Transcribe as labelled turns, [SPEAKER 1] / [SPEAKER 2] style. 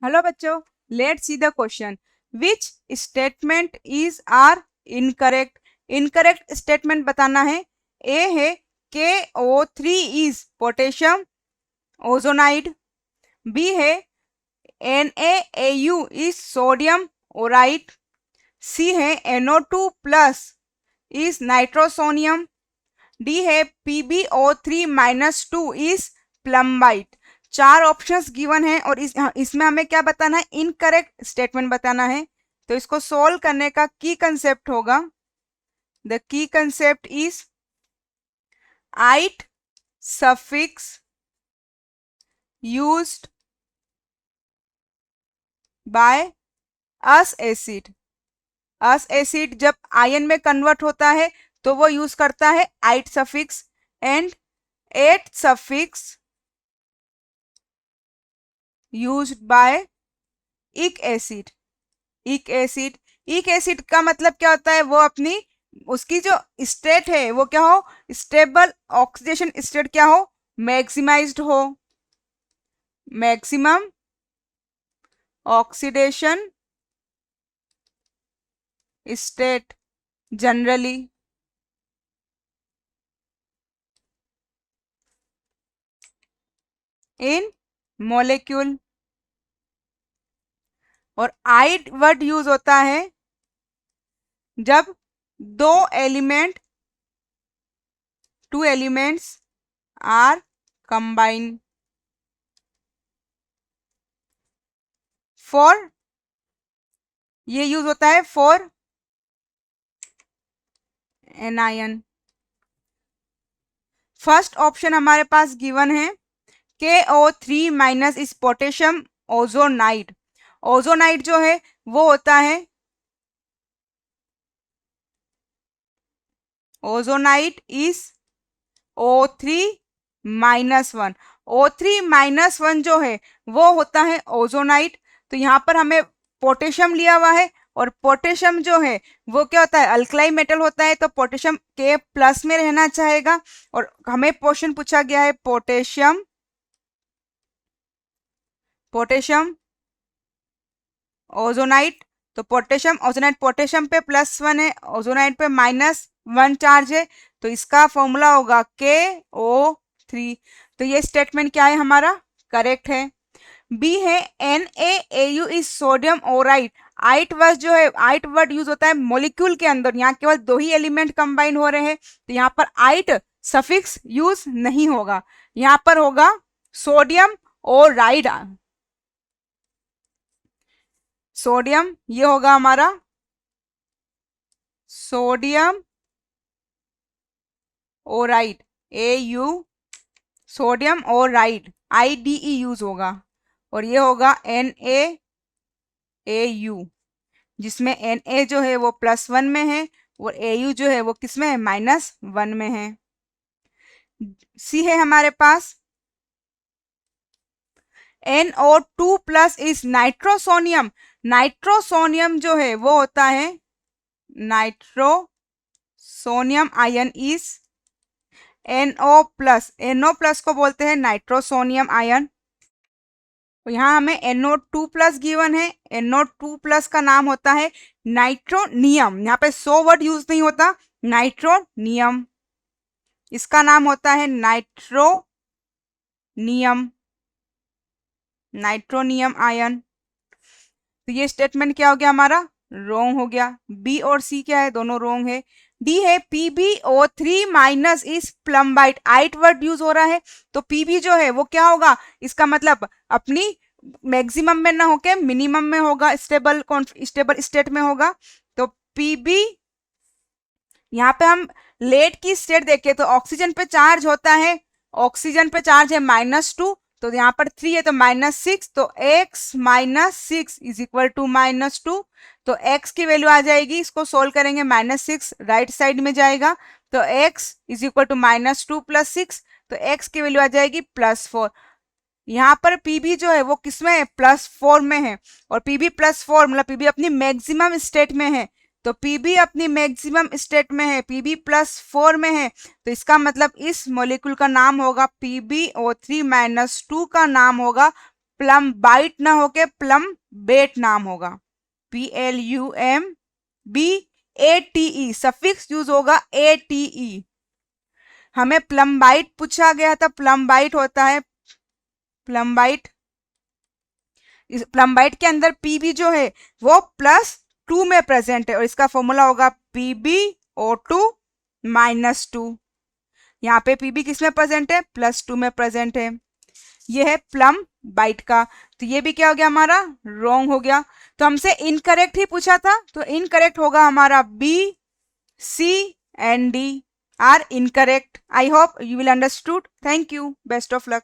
[SPEAKER 1] Hello बच्चों, let's see the question. Which statement is are incorrect. Incorrect statement बताना है। A है KO3 is potassium ozonide. B है NaAu is sodium auride. C है NO2 plus is nitrosonium. D है PbO3-2 is प्लम्बाइट। चार options given है और इसमें हमें क्या बताना है, इनकरेक्ट स्टेटमेंट बताना है। तो इसको सोल्व करने का की कंसेप्ट होगा, the key concept is ite suffix used by ous acid. Ous acid जब आयन में कन्वर्ट होता है तो वो यूज करता है ite suffix. And ate suffix used by ic acid. Ic acid, ic acid का मतलब क्या होता है, वो अपनी उसकी जो स्टेट है वो क्या हो, स्टेबल ऑक्सीडेशन स्टेट क्या हो, मैक्सिमाइज्ड हो। Maximum oxidation state generally in molecule. और आइड वर्ड यूज होता है जब दो element two elements are combine for, ये यूज होता है फॉर एनायन। फर्स्ट ऑप्शन हमारे पास गिवन है KO3- इस पोटेशियम ओजोनाइड। ओजोनाइड जो है वो होता है, ओजोनाइड इज O3-1। O3-1 जो है वो होता है ओजोनाइड। तो यहाँ पर हमें पोटेशियम लिया हुआ है और पोटेशियम जो है वो क्या होता है, अल्कलाई मेटल होता है, तो पोटेशियम K प्लस में रहना चाहेगा। और हमें क्वेश्चन पूछा गया है पोटेशियम, पोटेशियम ओजोनाइट। तो पोटेशियम ओजोनाइट, पोटेशियम पे +1 है, ओजोनाइट पे -1 चार्ज है, तो इसका फॉर्मूला होगा KO3। तो ये स्टेटमेंट क्या है हमारा, करेक्ट है। बी है NaAu is sodium auride. Ite word जो है, आइट वर्ड यूज होता है मॉलिक्यूल के अंदर, यहाँ केवल दो ही एलिमेंट कंबाइन हो रहे हैं, तो यहाँ पर आइट सफिक्स यूज नहीं होगा, यहाँ पर होगा सोडियम ओराइड। सोडियम ये होगा हमारा sodium auride, AU, sodium auride, IDE use होगा। और ये होगा NaAu, जिसमें Na जो है वो +1 में है और Au जो है वो किस में है, -1 में है। सी है हमारे पास NO2 plus is nitrosonium. Nitrosonium जो है वो होता है नाइट्रोसोनियम आयन इज NO+ को बोलते हैं नाइट्रोसोनियम आयन। तो यहाँ हमें NO2+ गिवन है, NO2+ का नाम होता है नाइट्रोनियम। यहाँ पे सो वर्ड यूज नहीं होता, नाइट्रोनियम, इसका नाम होता है नाइट्रोनियम, नाइट्रोनियम आयन। तो ये स्टेटमेंट क्या हो गया हमारा, रोंग हो गया। बी और सी क्या है, दोनों रोंग है। डी है PbO3- is plumbite. Ite word use हो रहा है, तो Pb जो है वो क्या होगा, इसका मतलब अपनी मैक्सिमम में ना होके मिनिमम में होगा, स्टेबल स्टेबल स्टेट में होगा। तो Pb, यहाँ पे हम लेट की स्टेट देखें तो ऑक्सीजन पे चार्ज होता है, ऑक्सीजन पे चार्ज है -2, तो यहाँ पर 3 है तो -6, तो x-6 इज इक्वल टू -2। तो x की वैल्यू आ जाएगी, इसको सोल्व करेंगे, -6 राइट साइड में जाएगा, तो x इज इक्वल टू -2 + 6, तो x की वैल्यू आ जाएगी +4। यहाँ पर Pb जो है वो किस में है, +4 में है, और Pb +4 मतलब Pb अपनी मैक्सिमम स्टेट में है, तो Pb अपनी मैक्सिमम स्टेट में है, Pb +4 में है, तो इसका मतलब इस मॉलिक्यूल का नाम होगा PbO3-2 का नाम होगा प्लम बाइट ना होके प्लम बेट नाम होगा, PLUMBATE, सफिक्स यूज होगा ATE। हमें प्लम बाइट पूछा गया था, प्लम बाइट होता है प्लम बाइट, इस प्लम बाइट के अंदर पीबी जो है वो +2 में प्रेजेंट है और इसका फॉर्मूला होगा PbO2 -2। यहाँ पे पीबी किस में प्रेजेंट है, +2 में प्रेजेंट है। ये है प्लम बाइट का, तो ये भी क्या हो गया हमारा, रॉन्ग हो गया। तो हमसे इनकरेक्ट ही पूछा था, तो इनकरेक्ट होगा हमारा B, C and D are incorrect. I hope you will understood. Thank you, best of luck.